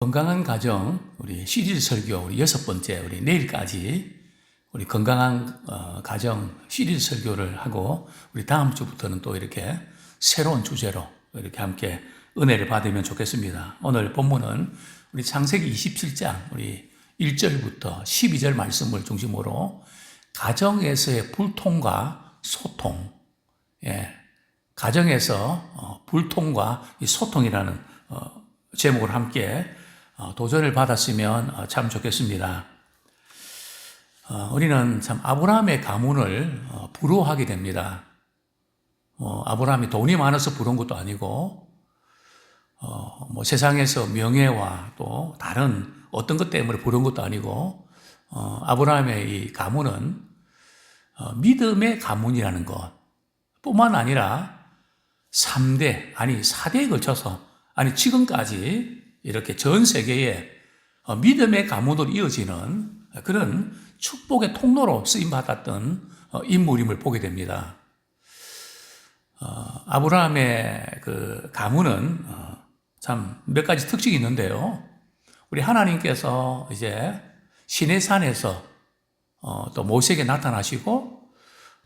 건강한 가정, 우리 시리즈 설교, 우리 6번째, 우리 내일까지 우리 건강한 가정 시리즈 설교를 하고, 우리 다음 주부터는 또 이렇게 새로운 주제로 이렇게 함께 은혜를 받으면 좋겠습니다. 오늘 본문은 우리 창세기 27장, 우리 1절부터 12절 말씀을 중심으로 가정에서의 불통과 소통, 가정에서 불통과 이 소통이라는 제목을 함께 도전을 받았으면 참 좋겠습니다. 우리는 참 아브라함의 가문을 부러워하게 됩니다. 아브라함이 돈이 많아서 부러운 것도 아니고, 세상에서 명예와 또 다른 어떤 것 때문에 부러운 것도 아니고, 아브라함의 이 가문은 믿음의 가문이라는 것 뿐만 아니라 3대, 아니 4대에 걸쳐서, 아니 지금까지 이렇게 전 세계에 믿음의 가문으로 이어지는 그런 축복의 통로로 쓰임받았던 인물임을 보게 됩니다. 아브라함의 그 가문은 참 몇 가지 특징이 있는데요. 우리 하나님께서 이제 시내산에서 또 모세에게 나타나시고,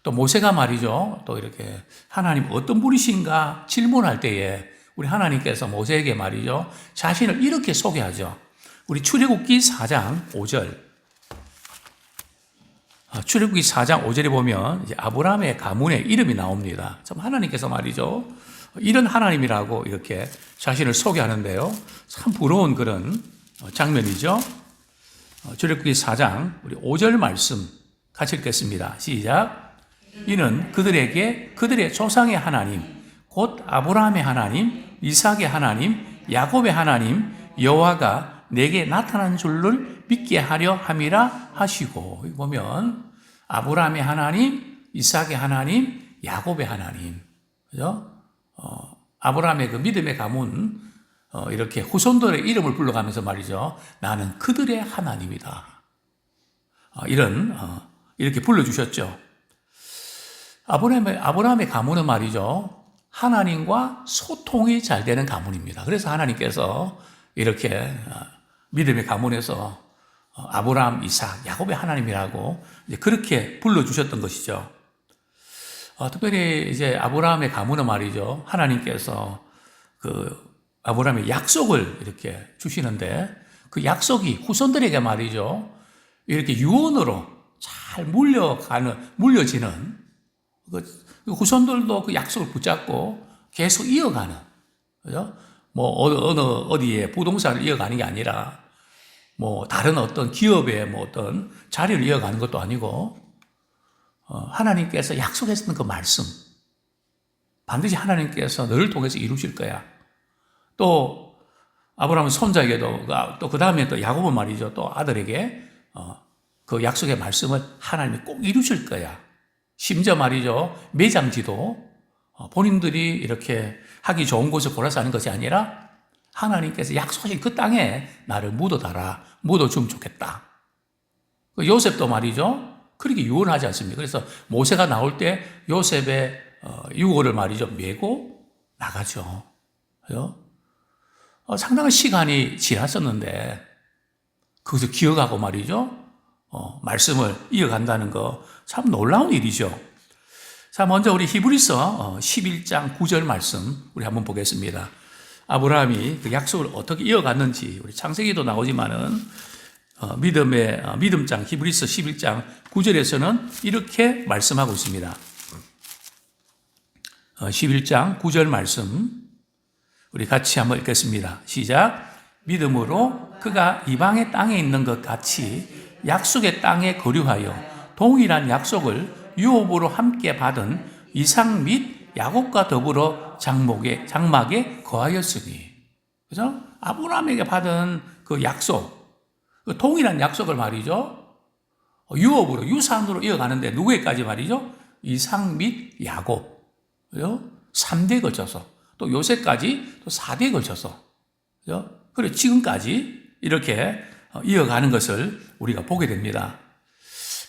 또 모세가 말이죠, 또 이렇게 하나님 어떤 분이신가 질문할 때에 우리 하나님께서 모세에게 말이죠, 자신을 이렇게 소개하죠. 우리 출애굽기 4장 5절. 출애굽기 4장 5절에 보면 이제 아브라함의 가문의 이름이 나옵니다. 참 하나님께서 말이죠, 이런 하나님이라고 이렇게 자신을 소개하는데요. 참 부러운 그런 장면이죠. 출애굽기 4장 우리 5절 말씀 같이 읽겠습니다. 시작. 이는 그들에게 그들의 조상의 하나님, 곧 아브라함의 하나님, 이삭의 하나님, 야곱의 하나님 여호와가 내게 나타난 줄을 믿게 하려 함이라 하시고, 여기 보면 아브라함의 하나님, 이삭의 하나님, 야곱의 하나님, 그죠? 아브라함의 그 믿음의 가문, 이렇게 후손들의 이름을 불러가면서 말이죠, 나는 그들의 하나님이다. 이렇게 불러주셨죠. 아브라함의 가문은 말이죠, 하나님과 소통이 잘 되는 가문입니다. 그래서 하나님께서 이렇게 믿음의 가문에서 아브라함, 이삭, 야곱의 하나님이라고 이제 그렇게 불러주셨던 것이죠. 특별히 이제 아브라함의 가문은 말이죠, 하나님께서 그 아브라함의 약속을 이렇게 주시는데, 그 약속이 후손들에게 말이죠, 이렇게 유언으로 잘 물려지는, 그 후손들도 그 약속을 붙잡고 계속 이어가는, 그죠? 어디에 부동산을 이어가는 게 아니라, 다른 어떤 기업의 어떤 자리를 이어가는 것도 아니고, 하나님께서 약속했던 그 말씀, 반드시 하나님께서 너를 통해서 이루실 거야. 또, 아브라함 손자에게도, 또 그 다음에 또 야곱은 말이죠, 또 아들에게, 그 약속의 말씀을 하나님이 꼭 이루실 거야. 심지어 말이죠, 매장지도 본인들이 이렇게 하기 좋은 곳을 골라서 하는 것이 아니라 하나님께서 약속하신 그 땅에 나를 묻어주면 좋겠다. 요셉도 말이죠, 그렇게 유언하지 않습니까? 그래서 모세가 나올 때 요셉의 유골을 말이죠, 메고 나가죠. 그죠? 상당한 시간이 지났었는데 그것을 기억하고 말이죠, 말씀을 이어간다는 거 참 놀라운 일이죠. 자, 먼저 우리 히브리서 11장 9절 말씀 우리 한번 보겠습니다. 아브라함이 그 약속을 어떻게 이어갔는지, 우리 창세기도 나오지만은 믿음장 히브리서 11장 9절에서는 이렇게 말씀하고 있습니다. 11장 9절 말씀 우리 같이 한번 읽겠습니다. 시작. 믿음으로 그가 이방의 땅에 있는 것 같이 약속의 땅에 거류하여 동일한 약속을 유업으로 함께 받은 이삭 및 야곱과 더불어 장막에 거하였으니, 그죠? 아브라함에게 받은 그 약속, 그 동일한 약속을 말이죠, 유업으로, 유산으로 이어가는데 누구에까지 말이죠? 이삭 및 야곱, 그죠? 3대에 걸쳐서, 또 요새까지 또 4대에 걸쳐서, 그죠? 그리고 지금까지 이렇게 이어가는 것을 우리가 보게 됩니다.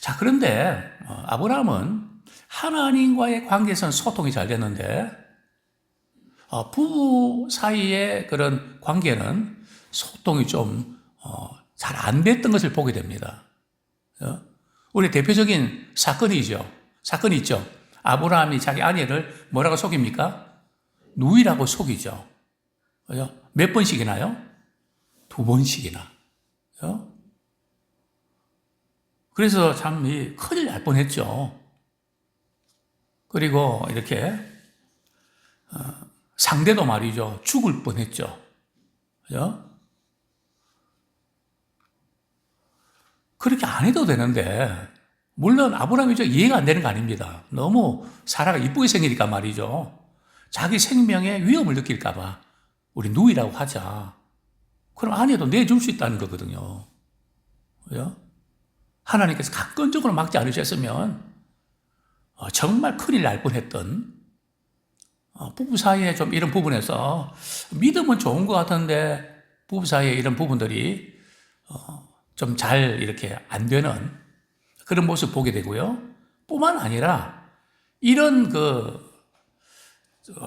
자, 그런데 아브라함은 하나님과의 관계에서는 소통이 잘 됐는데 부부 사이의 그런 관계는 소통이 좀 잘 안 됐던 것을 보게 됩니다. 우리 대표적인 사건이 있죠. 아브라함이 자기 아내를 뭐라고 속입니까? 누이라고 속이죠. 몇 번씩이나요? 2번씩이나. 그래서 참 큰일 날 뻔했죠. 그리고 이렇게 상대도 말이죠. 죽을 뻔했죠. 그렇게 안 해도 되는데, 물론 아브라함이 이해가 안 되는 거 아닙니다. 너무 사라가 이쁘게 생기니까 말이죠. 자기 생명에 위험을 느낄까봐 우리 누이라고 하자. 그럼 아내도 내줄 수 있다는 거거든요. 하나님께서 강권적으로 막지 않으셨으면 정말 큰일 날 뻔했던 부부 사이에 좀 이런 부분에서 믿음은 좋은 것 같은데 부부 사이에 이런 부분들이 좀 잘 이렇게 안 되는 그런 모습 보게 되고요. 뿐만 아니라 이런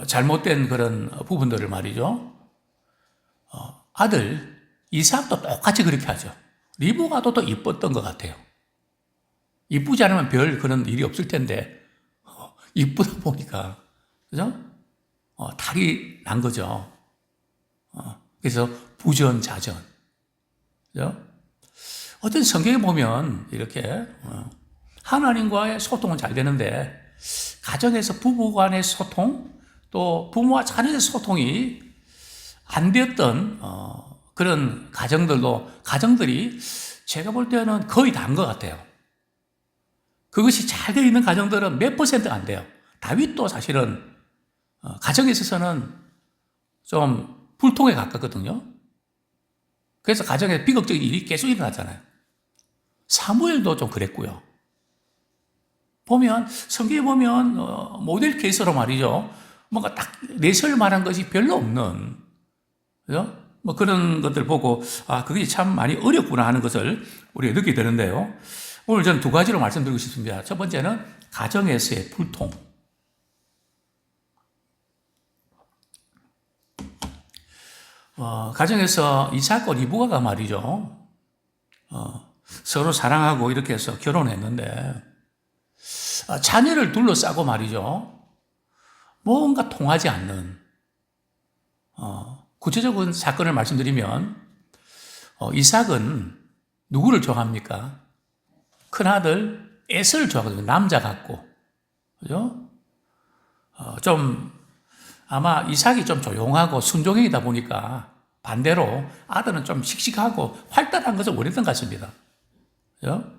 잘못된 그런 부분들을 말이죠. 아들 이삭도 똑같이 그렇게 하죠. 리브가도 더 이뻤던 것 같아요. 이쁘지 않으면 별 그런 일이 없을 텐데 이쁘다 보니까 그죠? 탈이 난 거죠. 그래서 부전자전. 그죠? 어떤 성경에 보면 이렇게 하나님과의 소통은 잘 되는데 가정에서 부부 간의 소통 또 부모와 자녀의 소통이 안 되었던 그런 가정들이 제가 볼 때는 거의 다인 것 같아요. 그것이 잘 되어 있는 가정들은 몇 %가 안 돼요. 다윗도 사실은 가정에 있어서는 좀 불통에 가깝거든요. 그래서 가정에 비극적인 일이 계속 일어나잖아요. 사무엘도 좀 그랬고요. 성경에 보면 모델 케이스로 말이죠. 뭔가 딱 내세울 만한 것이 별로 없는, 그죠? 그런 것들 보고, 그게 참 많이 어렵구나 하는 것을 우리가 느끼게 되는데요. 오늘 저는 2가지로 말씀드리고 싶습니다. 첫 번째는 가정에서의 불통. 가정에서 이삭과 리브가가 말이죠. 서로 사랑하고 이렇게 해서 결혼했는데, 자녀를 둘러싸고 말이죠. 뭔가 통하지 않는, 구체적인 사건을 말씀드리면, 이삭은 누구를 좋아합니까? 큰아들 에서를 좋아하거든요. 남자 같고. 그죠? 아마 이삭이 좀 조용하고 순종형이다 보니까 반대로 아들은 좀 씩씩하고 활달한 것을 원했던 것 같습니다. 그죠?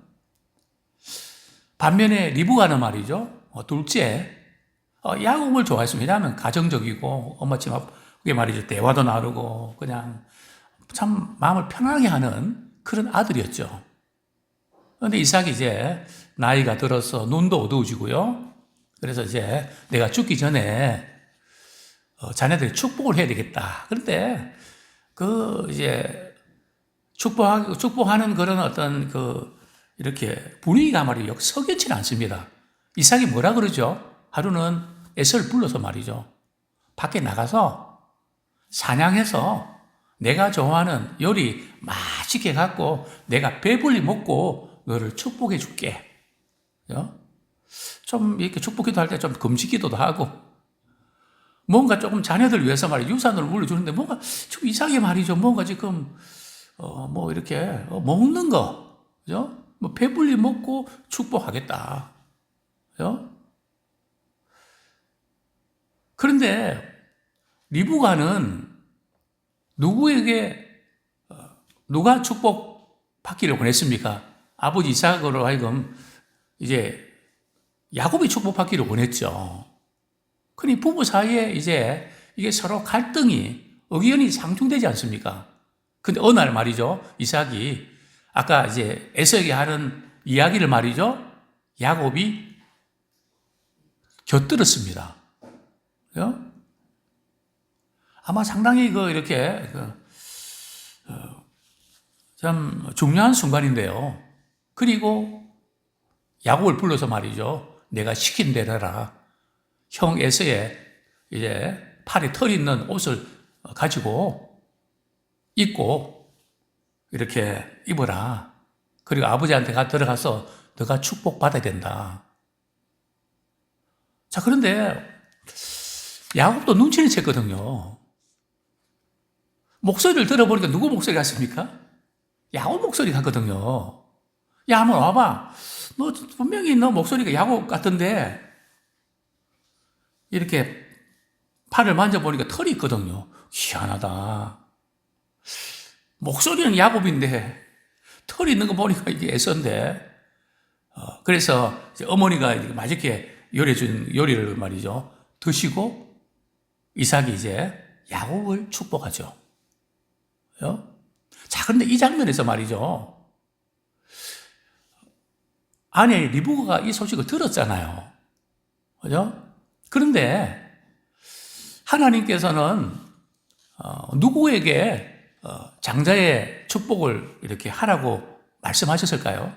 반면에 리브가는 말이죠. 둘째, 야곱을 좋아했습니다. 왜냐하면 가정적이고 엄마처럼 그게 말이죠. 대화도 나누고 그냥 참 마음을 편하게 하는 그런 아들이었죠. 그런데 이삭이 이제 나이가 들어서 눈도 어두워지고요. 그래서 이제 내가 죽기 전에 자네들이 축복을 해야 되겠다. 그런데 이제 축복하는 그런 어떤 이렇게 분위기가 말이죠. 석연치 않습니다. 이삭이 뭐라 그러죠? 하루는 에서를 불러서 말이죠. 밖에 나가서 사냥해서 내가 좋아하는 요리 맛있게 갖고 내가 배불리 먹고 너를 축복해 줄게. 좀 이렇게 축복기도 할 때 좀 금식기도도 하고 뭔가 조금 자녀들 위해서 말이죠. 유산을 물려주는데 뭔가 좀 이상하게 말이죠. 뭔가 지금 이렇게 먹는 거, 그죠? 배불리 먹고 축복하겠다. 그죠? 그런데 리브가는 누가 축복받기를 원했습니까? 아버지 이삭으로 하여금 이제 야곱이 축복받기를 원했죠. 그러니 부부 사이에 이제 이게 서로 의견이 상충되지 않습니까? 근데 어느 날 말이죠. 이삭이 아까 이제 에서에게 하는 이야기를 말이죠. 야곱이 곁들었습니다. 아마 상당히 이렇게 참 중요한 순간인데요. 그리고 야곱을 불러서 말이죠. 내가 시킨 대로 해라. 형 에서의 이제 팔에 털 있는 옷을 가지고 입고 이렇게 입어라. 그리고 아버지한테 들어가서 너가 축복받아야 된다. 자, 그런데 야곱도 눈치를 챘거든요. 목소리를 들어보니까 누구 목소리 같습니까? 야곱 목소리 같거든요. 야, 한번 와봐. 너 분명히 너 목소리가 야곱 같은데 이렇게 팔을 만져보니까 털이 있거든요. 희한하다. 목소리는 야곱인데 털이 있는 거 보니까 이게 에서인데. 그래서 이제 어머니가 맛있게 요리해준 요리를 말이죠. 드시고 이삭이 이제 야곱을 축복하죠. 자, 그런데 이 장면에서 말이죠. 아내 리브가가 이 소식을 들었잖아요. 그죠? 그런데 하나님께서는 누구에게 장자의 축복을 이렇게 하라고 말씀하셨을까요?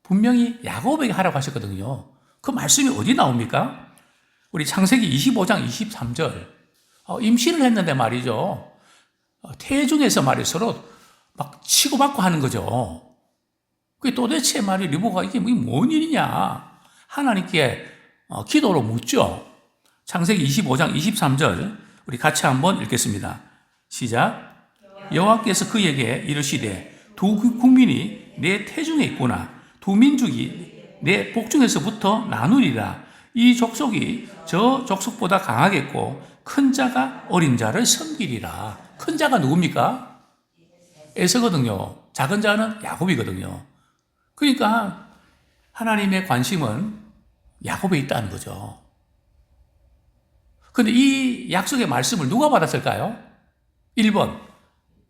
분명히 야곱에게 하라고 하셨거든요. 그 말씀이 어디 나옵니까? 우리 창세기 25장 23절. 임신을 했는데 말이죠. 태중에서 말이 서로 막 치고받고 하는 거죠. 그게 도대체 말이 리브가 이게 뭔 일이냐. 하나님께 기도로 묻죠. 창세기 25장 23절 우리 같이 한번 읽겠습니다. 시작. 여호와께서 그에게 이르시되 두 국민이 내 태중에 있구나. 두 민족이 내 복중에서부터 나누리라. 이 족속이 저 족속보다 강하겠고 큰 자가 어린 자를 섬기리라. 큰 자가 누굽니까? 에서거든요. 작은 자는 야곱이거든요. 그러니까 하나님의 관심은 야곱에 있다는 거죠. 그런데 이 약속의 말씀을 누가 받았을까요? 1번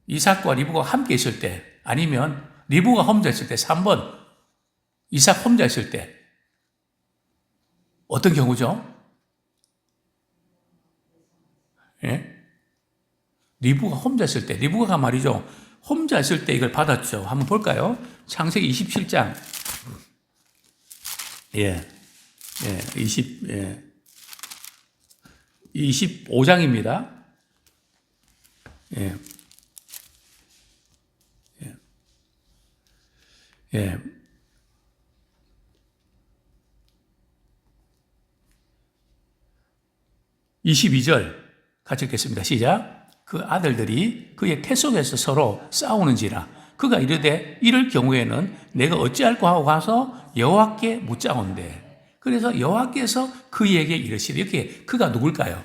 이삭과 리브가 함께 있을 때, 아니면 리브가 혼자 있을 때, 3번 이삭 혼자 있을 때. 어떤 경우죠? 예? 리브가 혼자 있을 때, 리브가가 말이죠. 혼자 있을 때 이걸 받았죠. 한번 볼까요? 창세기 27장. 예. 25장입니다. 예. 예. 예. 22절 같이 읽겠습니다. 시작. 그 아들들이 그의 태 속에서 서로 싸우는지라 그가 이르되 이럴 경우에는 내가 어찌할꼬 하고 가서 여호와께 묻자온대. 그래서 여호와께서 그에게 이르시되, 이렇게 그가 누굴까요?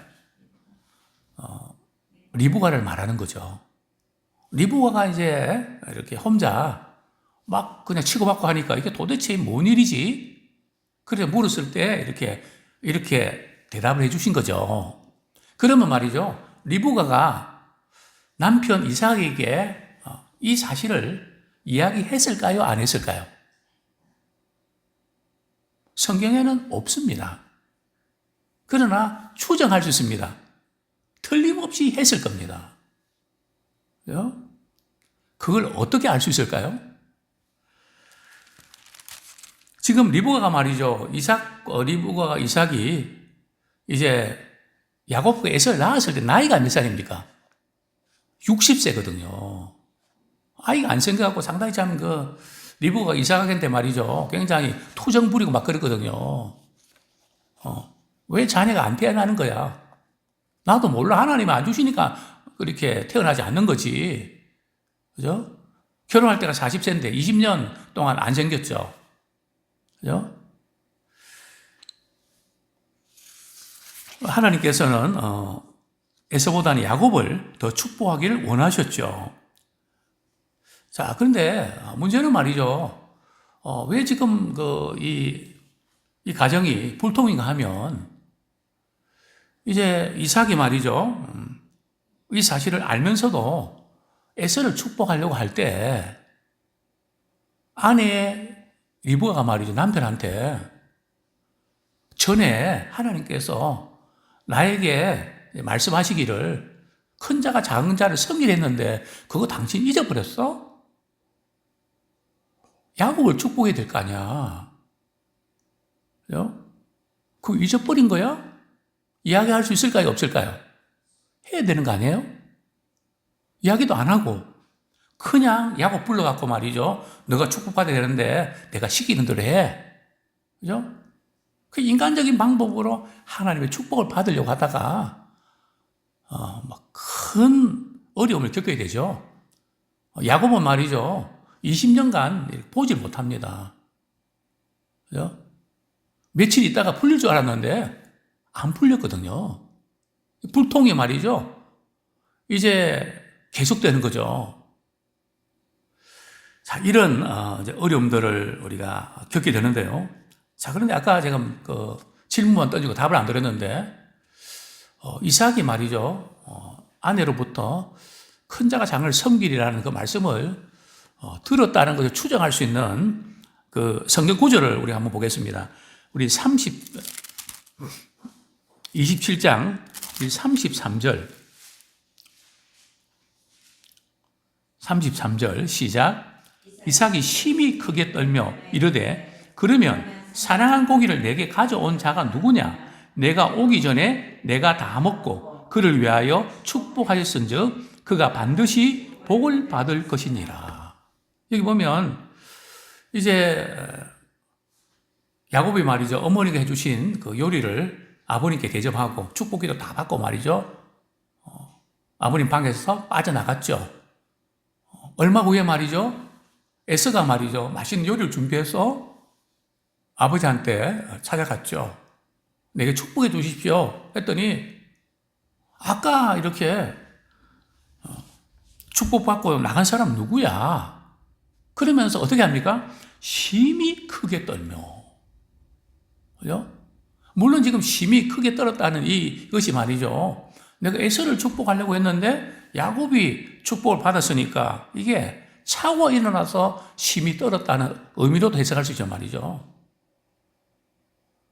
리브가를 말하는 거죠. 리브가가 이제 이렇게 혼자 막 그냥 치고받고 하니까 이게 도대체 뭔 일이지? 그래서 물었을 때 이렇게 대답을 해주신 거죠. 그러면 말이죠. 리브가가 남편 이삭에게 이 사실을 이야기했을까요? 안 했을까요? 성경에는 없습니다. 그러나 추정할 수 있습니다. 틀림없이 했을 겁니다. 그걸 어떻게 알 수 있을까요? 지금 리브가가 말이죠. 리브가가 이삭이 이제 야곱과 에서를 낳았을 때 나이가 몇 살입니까? 60세거든요. 아이가 안 생겨갖고 상당히 참 리브가가 이삭한테 말이죠. 굉장히 투정 부리고 막 그랬거든요. 왜 자녀가 안 태어나는 거야? 나도 몰라. 하나님이 안 주시니까 그렇게 태어나지 않는 거지. 그죠? 결혼할 때가 40세인데 20년 동안 안 생겼죠. 그죠? 하나님께서는 에서보다는 야곱을 더 축복하기를 원하셨죠. 자, 그런데 문제는 말이죠. 왜 지금 이 가정이 불통인가 하면, 이제 이삭이 말이죠. 이 사실을 알면서도 에서를 축복하려고 할 때 아내 리브가가 말이죠. 남편한테 전에 하나님께서 나에게 말씀하시기를 큰 자가 작은 자를 섬기랬는데 그거 당신 잊어버렸어? 야곱을 축복해야 될 거 아니야. 그거 잊어버린 거야? 이야기할 수 있을까요? 없을까요? 해야 되는 거 아니에요? 이야기도 안 하고 그냥 야곱 불러갖고 말이죠. 너가 축복받아야 되는데 내가 시키는 대로 해. 그죠? 그 인간적인 방법으로 하나님의 축복을 받으려고 하다가 막 큰 어려움을 겪게 되죠. 야곱은 말이죠. 20년간 보질 못합니다. 그죠? 며칠 있다가 풀릴 줄 알았는데 안 풀렸거든요. 불통이 말이죠. 이제 계속되는 거죠. 자, 이런 이제 어려움들을 우리가 겪게 되는데요. 자, 그런데 아까 제가 그 질문만 던지고 답을 안 드렸는데 이삭이 말이죠. 아내로부터 큰 자가 장을 섬기리라는 그 말씀을 들었다는 것을 추정할 수 있는 그 성경 구절을 우리 한번 보겠습니다. 우리 27장 33절 시작. 이삭이 심히 크게 떨며 이르되 그러면 사냥한 고기를 내게 가져온 자가 누구냐? 내가 오기 전에 내가 다 먹고 그를 위하여 축복하였은즉 그가 반드시 복을 받을 것이니라. 여기 보면 이제 야곱이 말이죠. 어머니가 해주신 그 요리를 아버님께 대접하고 축복기도 다 받고 말이죠. 아버님 방에서 빠져나갔죠. 얼마 후에 말이죠. 에서가 말이죠. 맛있는 요리를 준비해서 아버지한테 찾아갔죠. 내게 축복해 주십시오. 했더니 아까 이렇게 축복받고 나간 사람 누구야? 그러면서 어떻게 합니까? 심히 크게 떨며. 그죠? 물론 지금 심히 크게 떨었다는 이것이 말이죠. 내가 에서를 축복하려고 했는데 야곱이 축복을 받았으니까 이게 차고 일어나서 심히 떨었다는 의미로도 해석할 수 있죠 말이죠.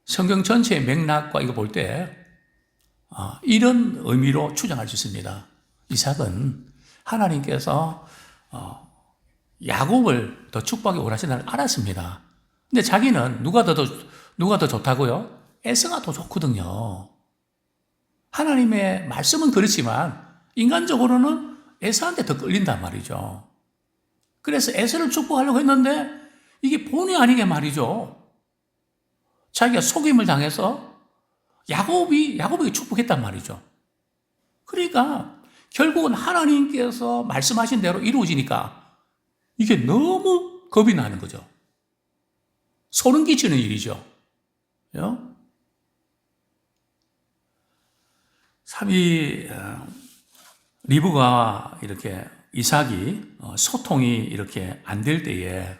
성경 전체의 맥락과 이거 볼 때 이런 의미로 추정할 수 있습니다. 이삭은 하나님께서 야곱을 더 축복하기 원하신다는 걸 알았습니다. 근데 자기는 누가 더 좋다고요? 에서가 더 좋거든요. 하나님의 말씀은 그렇지만 인간적으로는 에서한테 더 끌린단 말이죠. 그래서 에서를 축복하려고 했는데 이게 본의 아니게 말이죠. 자기가 속임을 당해서 야곱에게 축복했단 말이죠. 그러니까 결국은 하나님께서 말씀하신 대로 이루어지니까 이게 너무 겁이 나는 거죠. 소름 끼치는 일이죠. 리브가 이렇게 이삭이 소통이 이렇게 안 될 때에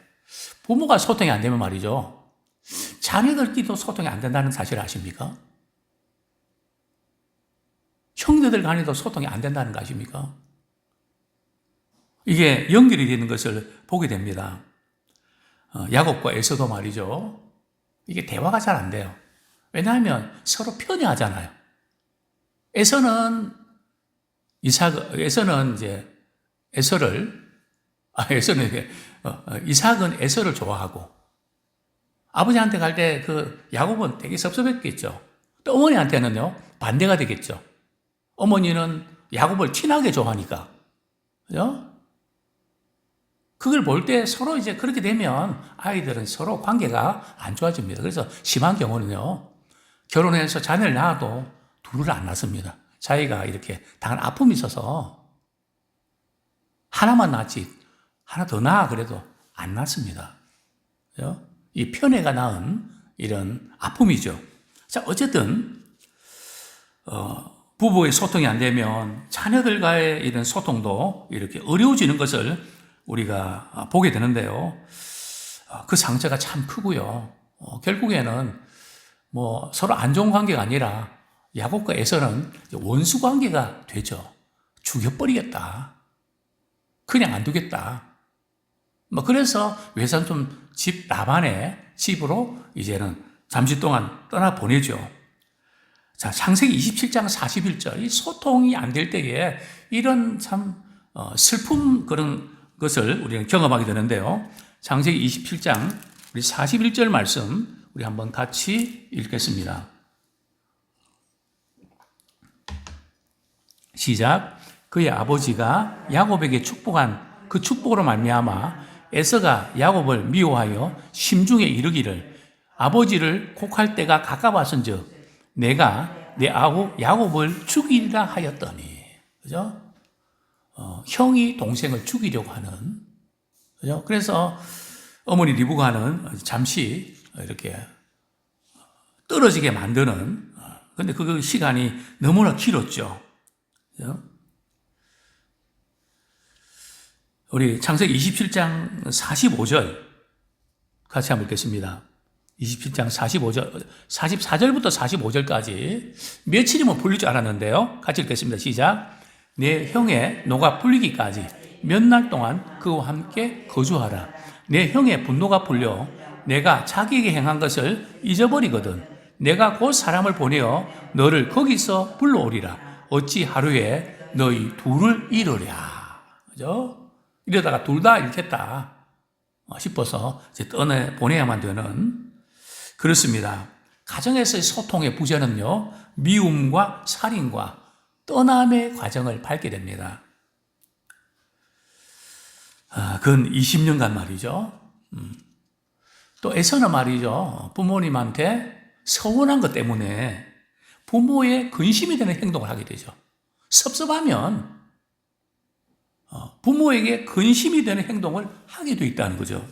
부모가 소통이 안 되면 말이죠. 자녀들끼리도 소통이 안 된다는 사실을 아십니까? 형제들 간에도 소통이 안 된다는 거 아십니까? 이게 연결이 되는 것을 보게 됩니다. 야곱과 에서도 말이죠. 이게 대화가 잘 안 돼요. 왜냐하면 서로 편애하잖아요. 에서는 이삭은 에서를 좋아하고 아버지한테 갈 때 그 야곱은 되게 섭섭했겠죠. 또 어머니한테는요 반대가 되겠죠. 어머니는 야곱을 티나게 좋아하니까, 그죠? 그걸 볼 때 서로 이제 그렇게 되면 아이들은 서로 관계가 안 좋아집니다. 그래서 심한 경우는요 결혼해서 자녀를 낳아도 둘을 안 낳습니다. 자기가 이렇게 당한 아픔이 있어서 하나만 낳지 하나 더 낳아 그래도 안 낳습니다. 그죠? 이 편애가 낳은 이런 아픔이죠. 자, 어쨌든 부부의 소통이 안 되면 자녀들과의 이런 소통도 이렇게 어려워지는 것을 우리가 보게 되는데요. 그 상처가 참 크고요. 결국에는 뭐 서로 안 좋은 관계가 아니라 야곱과 에서는 원수 관계가 되죠. 죽여버리겠다. 그냥 안 두겠다. 뭐 그래서 외삼촌 집 라반의 집으로 이제는 잠시 동안 떠나 보내죠. 자, 창세기 27장 41절. 이 소통이 안 될 때에 이런 참 슬픔 그런 것을 우리는 경험하게 되는데요. 창세기 27장 우리 41절 말씀 우리 한번 같이 읽겠습니다. 시작. 그의 아버지가 야곱에게 축복한 그 축복으로 말미암아 에서가 야곱을 미워하여 심중에 이르기를 아버지를 곡할 때가 가까웠은즉 내가 내 아우 야곱을 죽이리라 하였더니. 그죠? 형이 동생을 죽이려고 하는. 그죠? 그래서 어머니 리브가는 잠시 이렇게 떨어지게 만드는. 근데 그 시간이 너무나 길었죠. 그죠? 우리 창세기 27장 45절 같이 한번 읽겠습니다. 27장 45절, 44절부터 45절까지 며칠이면 풀릴 줄 알았는데요. 같이 읽겠습니다. 시작. 내 형의 노가 풀리기까지 몇 날 동안 그와 함께 거주하라. 내 형의 분노가 풀려 내가 자기에게 행한 것을 잊어버리거든. 내가 곧 사람을 보내어 너를 거기서 불러오리라. 어찌 하루에 너희 둘을 잃으랴. 그죠? 이러다가 둘 다 잃겠다 싶어서 이제 떠내 보내야만 되는. 그렇습니다. 가정에서의 소통의 부재는요, 미움과 살인과 떠남의 과정을 밟게 됩니다. 근 20년간 말이죠. 또 에서는 말이죠, 부모님한테 서운한 것 때문에 부모의 근심이 되는 행동을 하게 되죠. 섭섭하면 부모에게 근심이 되는 행동을 하게 돼 있다는 거죠.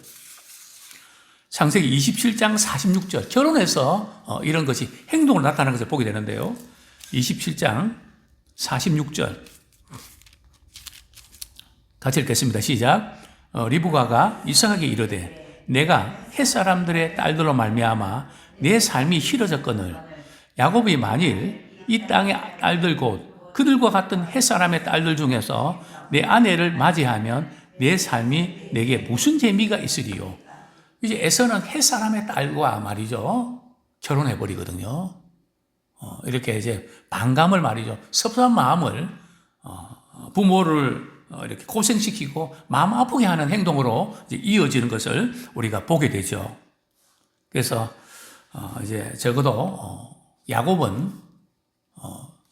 창세기 27장 46절, 결혼해서 이런 것이 행동으로 나타나는 것을 보게 되는데요. 27장 46절 같이 읽겠습니다. 시작. 리브가가 이삭에게 이르되 내가 햇사람들의 딸들로 말미암아 내 삶이 싫어졌거늘 야곱이 만일 이 땅의 딸들 곧 그들과 같은 햇사람의 딸들 중에서 내 아내를 맞이하면 내 삶이 내게 무슨 재미가 있으리요. 이제 에서는 햇사람의 딸과 말이죠, 결혼해버리거든요. 이렇게 이제 반감을 말이죠, 섭섭한 마음을, 부모를 이렇게 고생시키고 마음 아프게 하는 행동으로 이제 이어지는 것을 우리가 보게 되죠. 그래서 이제 적어도 야곱은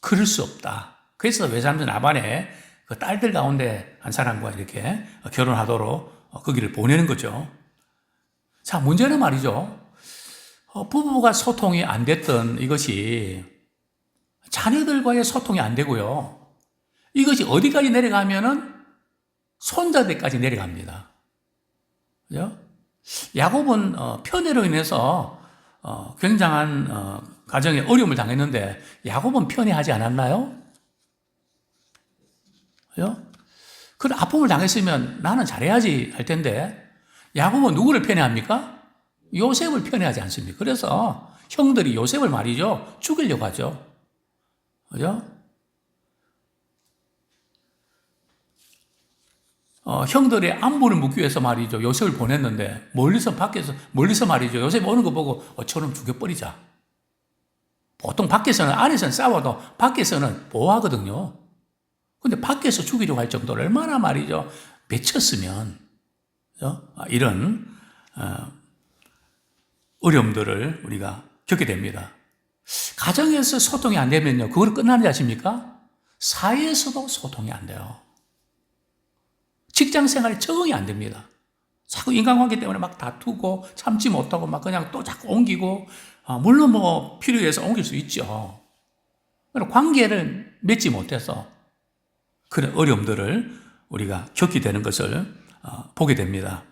그럴 수 없다. 그래서 외삼촌 라반의 그 딸들 가운데 한 사람과 이렇게 결혼하도록 거기를 보내는 거죠. 자, 문제는 말이죠, 부부가 소통이 안 됐던 이것이 자녀들과의 소통이 안 되고요. 이것이 어디까지 내려가면은 손자들까지 내려갑니다. 그죠? 야곱은 편애로 인해서 굉장한 가정에 어려움을 당했는데 야곱은 편애하지 않았나요? 그죠? 그런 아픔을 당했으면 나는 잘해야지 할 텐데 야곱은 누구를 편애합니까? 요셉을 편애하지 않습니까? 그래서 형들이 요셉을 말이죠, 죽이려고 하죠. 그죠? 형들의 안부를 묻기 위해서 말이죠, 요셉을 보냈는데 멀리서 말이죠, 요셉 오는 거 보고 저놈 죽여버리자. 보통 밖에서는, 안에서는 싸워도 밖에서는 보호하거든요. 근데 밖에서 죽이려고 할 정도로 얼마나 말이죠, 맺혔으면. 이런 어려움들을 우리가 겪게 됩니다. 가정에서 소통이 안 되면요, 그걸 끝나는지 아십니까? 사회에서도 소통이 안 돼요. 직장 생활에 적응이 안 됩니다. 자꾸 인간관계 때문에 막 다투고 참지 못하고 막 그냥 또 자꾸 옮기고, 물론 뭐 필요해서 옮길 수 있죠. 관계를 맺지 못해서 그런 어려움들을 우리가 겪게 되는 것을 보게 됩니다.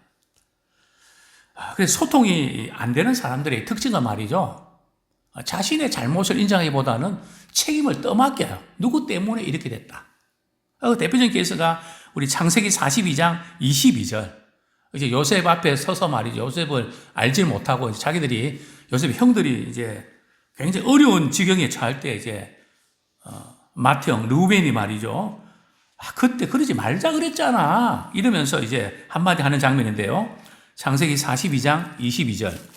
그래서 소통이 안 되는 사람들의 특징은 말이죠, 자신의 잘못을 인정하기보다는 책임을 떠맡겨요. 누구 때문에 이렇게 됐다. 대표적인 케이스가 우리 창세기 42장 22절. 이제 요셉 앞에 서서 말이죠, 요셉을 알지 못하고 자기들이, 요셉의 형들이 이제 굉장히 어려운 지경에 처할 때 이제 맏형 르우벤이 말이죠, 그때 그러지 말자 그랬잖아 이러면서 이제 한마디 하는 장면인데요. 창세기 42장 22절.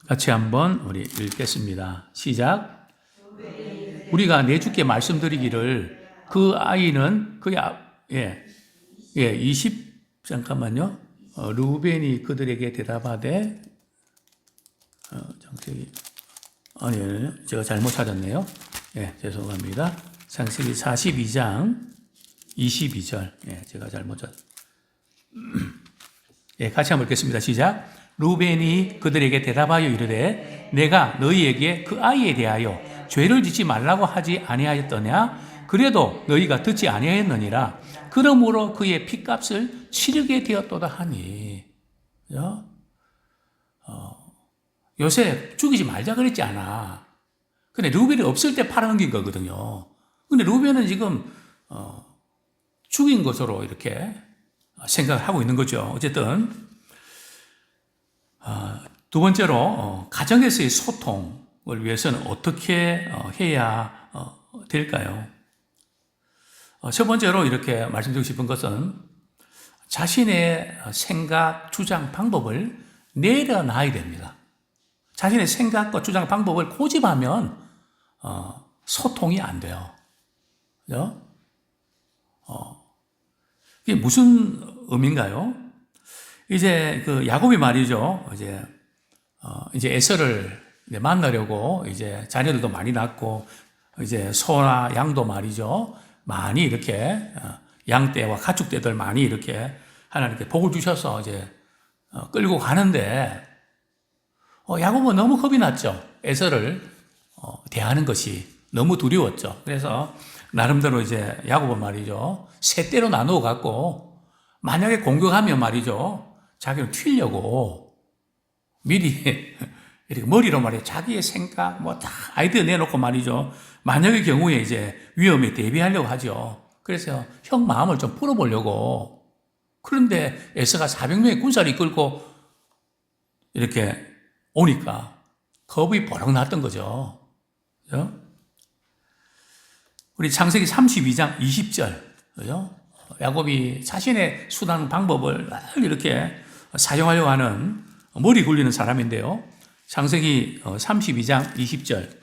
같이 한번 우리 읽겠습니다. 시작. 우리가 내 주께 말씀드리기를 그 아이는 잠깐만요. 루벤이 그들에게 대답하되 창세기, 아니, 제가 잘못 찾았네요. 예, 죄송합니다. 창세기 42장 22절. 예, 제가 잘못 찾. 예, 같이 한번 읽겠습니다. 시작. 루벤이 그들에게 대답하여 이르되 내가 너희에게 그 아이에 대하여 죄를 짓지 말라고 하지 아니하였더냐? 그래도 너희가 듣지 아니하였느니라. 그러므로 그의 핏값을 치르게 되었도다 하니. 요셉 죽이지 말자 그랬지 않아. 근데 루벤이 없을 때 팔아넘긴 거거든요. 근데 루벤은 지금 죽인 것으로 이렇게 생각을 하고 있는 거죠. 어쨌든 두 번째로 가정에서의 소통을 위해서는 어떻게 해야 될까요? 첫 번째로 이렇게 말씀드리고 싶은 것은 자신의 생각, 주장, 방법을 내려놔야 됩니다. 자신의 생각과 주장, 방법을 고집하면 소통이 안 돼요. 그죠? 이게 무슨 의미인가요? 이제 그 야곱이 말이죠. 이제 에서를 만나려고 이제 자녀들도 많이 낳고 이제 소나 양도 말이죠. 많이 이렇게 양떼와 가축떼들 많이 이렇게 하나님께 복을 주셔서 이제 끌고 가는데 야곱은 너무 겁이 났죠. 에서를 대하는 것이 너무 두려웠죠. 그래서 나름대로 이제 야곱은 말이죠. 세 떼로 나누어 갖고 만약에 공격하면 말이죠. 자기는 튀려고 미리 이렇게 머리로 말이에요. 자기의 생각 뭐 다 아이디어 내놓고 말이죠. 만약의 경우에 이제 위험에 대비하려고 하죠. 그래서 형 마음을 좀 풀어보려고. 그런데 에서가 400명의 군사를 이끌고 이렇게 오니까 겁이 버럭 났던 거죠. 그죠? 우리 창세기 32장 20절. 그죠? 야곱이 자신의 수단 방법을 이렇게 사용하려고 하는 머리 굴리는 사람인데요. 창세기 32장 20절.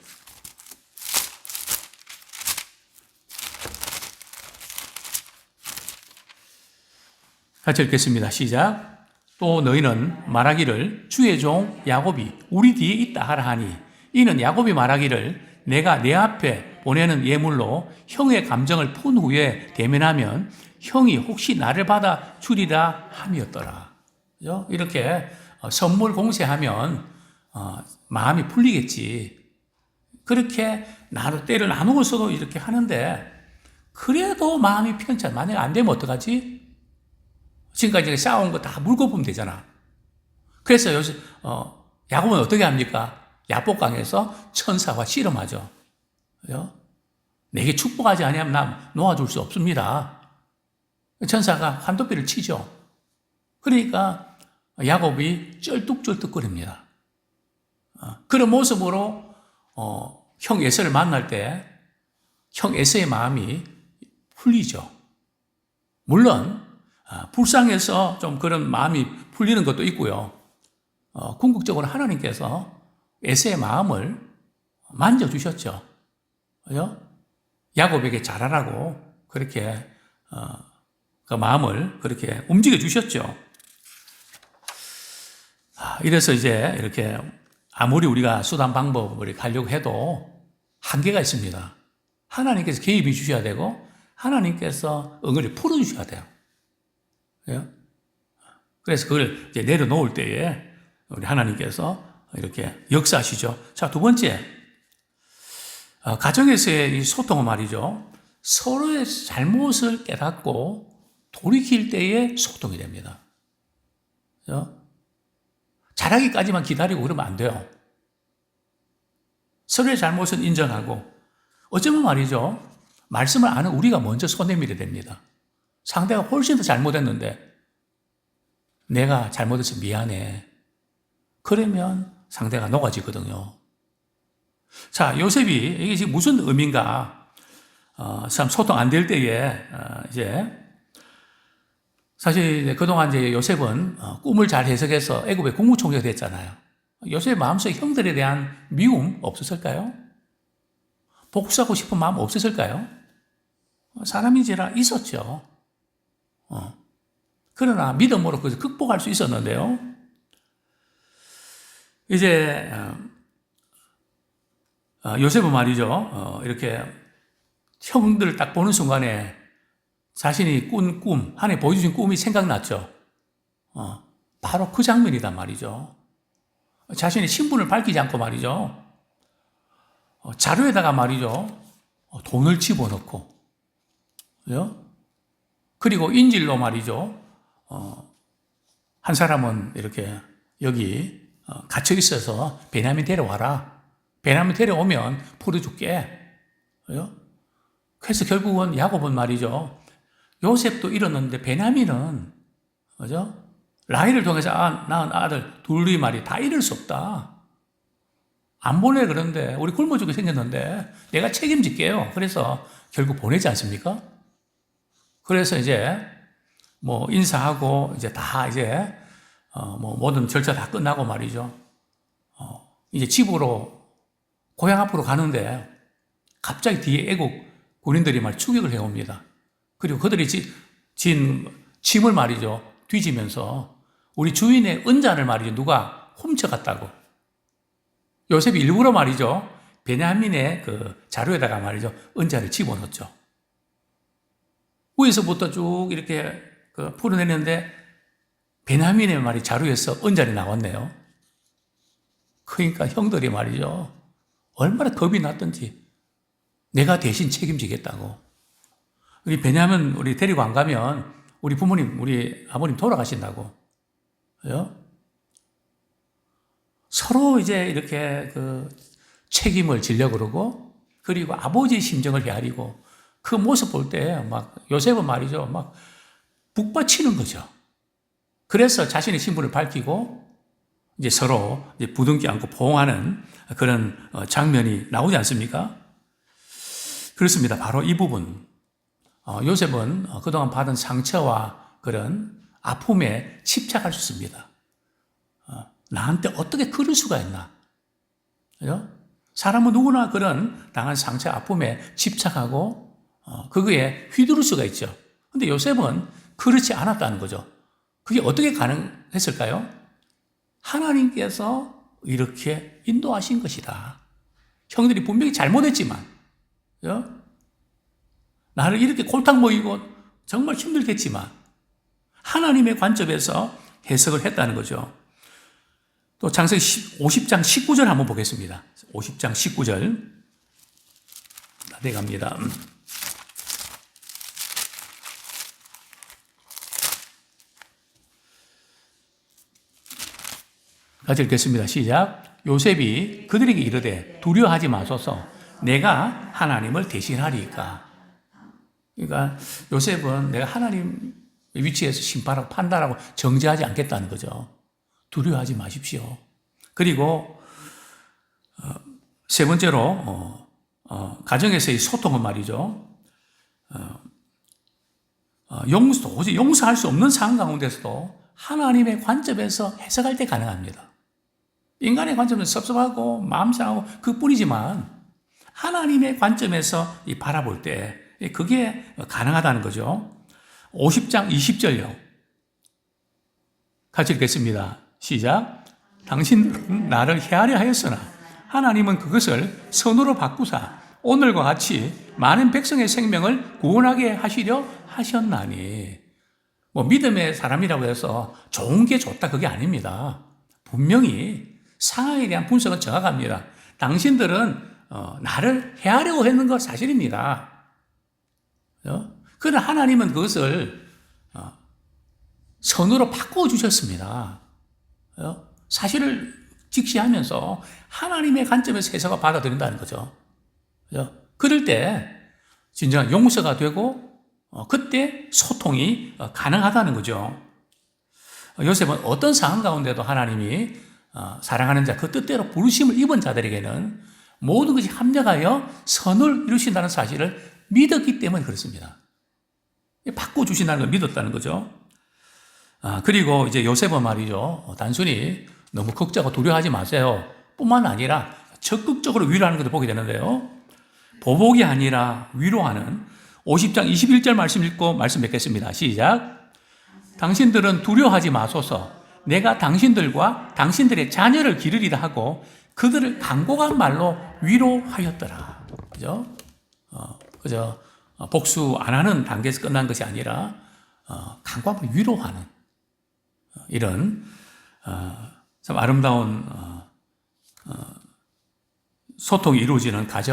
같이 읽겠습니다. 시작. 또 너희는 말하기를 주의 종 야곱이 우리 뒤에 있다 하라 하니 이는 야곱이 말하기를 내가 내 앞에 보내는 예물로 형의 감정을 푼 후에 대면하면 형이 혹시 나를 받아 주리라 함이었더라. 그죠? 이렇게 선물 공세하면 마음이 풀리겠지. 그렇게 때를 나누고서도 이렇게 하는데 그래도 마음이 편치 않아. 만약에 안 되면 어떡하지? 지금까지 싸운 거 다 물고 보면 되잖아. 그래서 요새 야곱은 어떻게 합니까? 야복강에서 천사와 씨름하죠. 그죠? 내게 축복하지 아니하면 나 놓아줄 수 없습니다. 천사가 환도비를 치죠. 그러니까 야곱이 쩔뚝쩔뚝거립니다. 그런 모습으로 형 에서를 만날 때 형 에서의 마음이 풀리죠. 물론 불쌍해서 좀 그런 마음이 풀리는 것도 있고요. 궁극적으로 하나님께서 에서의 마음을 만져주셨죠. 그죠? 야곱에게 잘하라고 그렇게 그 마음을 그렇게 움직여 주셨죠. 이래서 이제 이렇게 아무리 우리가 수단 방법을 가려고 해도 한계가 있습니다. 하나님께서 개입해 주셔야 되고 하나님께서 응어리 풀어주셔야 돼요. 그래서 그걸 이제 내려놓을 때에 우리 하나님께서 이렇게 역사하시죠. 자, 두 번째, 가정에서의 이 소통은 말이죠. 서로의 잘못을 깨닫고 돌이킬 때에 소통이 됩니다. 잘하기까지만 기다리고 그러면 안 돼요. 서로의 잘못은 인정하고 어쩌면 말이죠. 말씀을 아는 우리가 먼저 손 내밀어야 됩니다. 상대가 훨씬 더 잘못했는데 내가 잘못해서 미안해. 그러면 상대가 녹아지거든요. 자, 요셉이 이게 지금 무슨 의미인가? 참 소통 안 될 때에 이제 사실 그동안 이제 요셉은 꿈을 잘 해석해서 애굽의 국무총리가 됐잖아요. 요셉의 마음속에 형들에 대한 미움 없었을까요? 복수하고 싶은 마음 없었을까요? 사람인지라 있었죠. 그러나 믿음으로 그것을 극복할 수 있었는데요. 이제 요셉은 말이죠. 이렇게 형들을 딱 보는 순간에 자신이 꾼 꿈, 하나님 보여주신 꿈이 생각났죠. 바로 그 장면이단 말이죠. 자신의 신분을 밝히지 않고 말이죠. 자루에다가 말이죠. 돈을 집어넣고, 그죠? 그리고 인질로 말이죠. 한 사람은 이렇게 여기 갇혀 있어서 베냐민 데려와라. 베냐민 데려오면 풀어줄게. 그죠? 그래서 결국은 야곱은 말이죠. 요셉도 잃었는데 베냐민은, 그죠? 라헬을 통해서 낳은 아들 둘이 말이 다 잃을 수 없다. 안 보내 그런데 우리 굶어 죽게 생겼는데 내가 책임질게요. 그래서 결국 보내지 않습니까? 그래서 이제 뭐 인사하고 이제 다 이제 뭐 모든 절차 다 끝나고 말이죠. 이제 집으로 고향 앞으로 가는데 갑자기 뒤에 애국 군인들이 말 추격을 해옵니다. 그리고 그들이 진 짐을 말이죠 뒤지면서 우리 주인의 은잔을 말이죠 누가 훔쳐갔다고. 요셉이 일부러 말이죠 베냐민의 그 자루에다가 말이죠 은잔을 집어넣었죠. 위에서부터 쭉 이렇게 풀어내는데 베냐민의 말이 자루에서 은잔이 나왔네요. 그러니까 형들이 말이죠 얼마나 겁이 났던지 내가 대신 책임지겠다고. 우리 베냐민 우리 데리고 안 가면 우리 부모님, 우리 아버님 돌아가신다고. 그죠? 서로 이제 이렇게 그 책임을 지려고 그러고, 그리고 아버지의 심정을 헤아리고, 그 모습 볼 때 막 요셉은 말이죠. 막 북받치는 거죠. 그래서 자신의 신분을 밝히고, 이제 서로 이제 부둥켜 안고 포옹하는 그런 장면이 나오지 않습니까? 그렇습니다. 바로 이 부분. 요셉은 그동안 받은 상처와 그런 아픔에 집착할 수 있습니다. 나한테 어떻게 그럴 수가 있나? 그죠? 사람은 누구나 그런 당한 상처, 아픔에 집착하고 그거에 휘두를 수가 있죠. 근데 요셉은 그렇지 않았다는 거죠. 그게 어떻게 가능했을까요? 하나님께서 이렇게 인도하신 것이다. 형들이 분명히 잘못했지만, 그죠? 나를 이렇게 골탕 먹이고 정말 힘들겠지만 하나님의 관점에서 해석을 했다는 거죠. 또 창세기 50장 19절 한번 보겠습니다. 50장 19절 다 돼갑니다. 같이 읽겠습니다. 시작. 요셉이 그들에게 이르되 두려워하지 마소서 내가 하나님을 대신하리이까. 그러니까 요셉은 내가 하나님 위치에서 심판하고 판단하고 정죄하지 않겠다는 거죠. 두려워하지 마십시오. 그리고 세 번째로 가정에서의 소통은 말이죠. 도저히 용서할 수 없는 상황 가운데서도 하나님의 관점에서 해석할 때 가능합니다. 인간의 관점에서 섭섭하고 마음 상하고 그뿐이지만 하나님의 관점에서 바라볼 때 그게 가능하다는 거죠. 50장 20절요. 같이 읽겠습니다. 시작. 당신들은 나를 헤아려 하였으나 하나님은 그것을 선으로 바꾸사 오늘과 같이 많은 백성의 생명을 구원하게 하시려 하셨나니. 뭐 믿음의 사람이라고 해서 좋은 게 좋다 그게 아닙니다. 분명히 상황에 대한 분석은 정확합니다. 당신들은 나를 헤아려고 했는 건 사실입니다. 그러나 하나님은 그것을 선으로 바꾸어 주셨습니다. 사실을 직시하면서 하나님의 관점에서 해석을 받아들인다는 거죠. 그럴 때 진정한 용서가 되고 그때 소통이 가능하다는 거죠. 요셉은 어떤 상황 가운데도 하나님이 사랑하는 자, 그 뜻대로 부르심을 입은 자들에게는 모든 것이 합력하여 선을 이루신다는 사실을 믿었기 때문에 그렇습니다. 바꿔주신다는 걸 믿었다는 거죠. 그리고 이제 요셉은 말이죠. 단순히 너무 걱정하고 두려워하지 마세요. 뿐만 아니라 적극적으로 위로하는 것을 보게 되는데요. 보복이 아니라 위로하는 50장 21절 말씀 읽고 말씀 맺겠습니다. 시작. 당신들은 두려워하지 마소서 내가 당신들과 당신들의 자녀를 기르리라 하고 그들을 간곡한 말로 위로하였더라. 그죠? 그저 복수 안 하는 단계에서 끝난 것이 아니라 간곡한 위로하는 이런 참 아름다운 소통이 이루어지는 가정.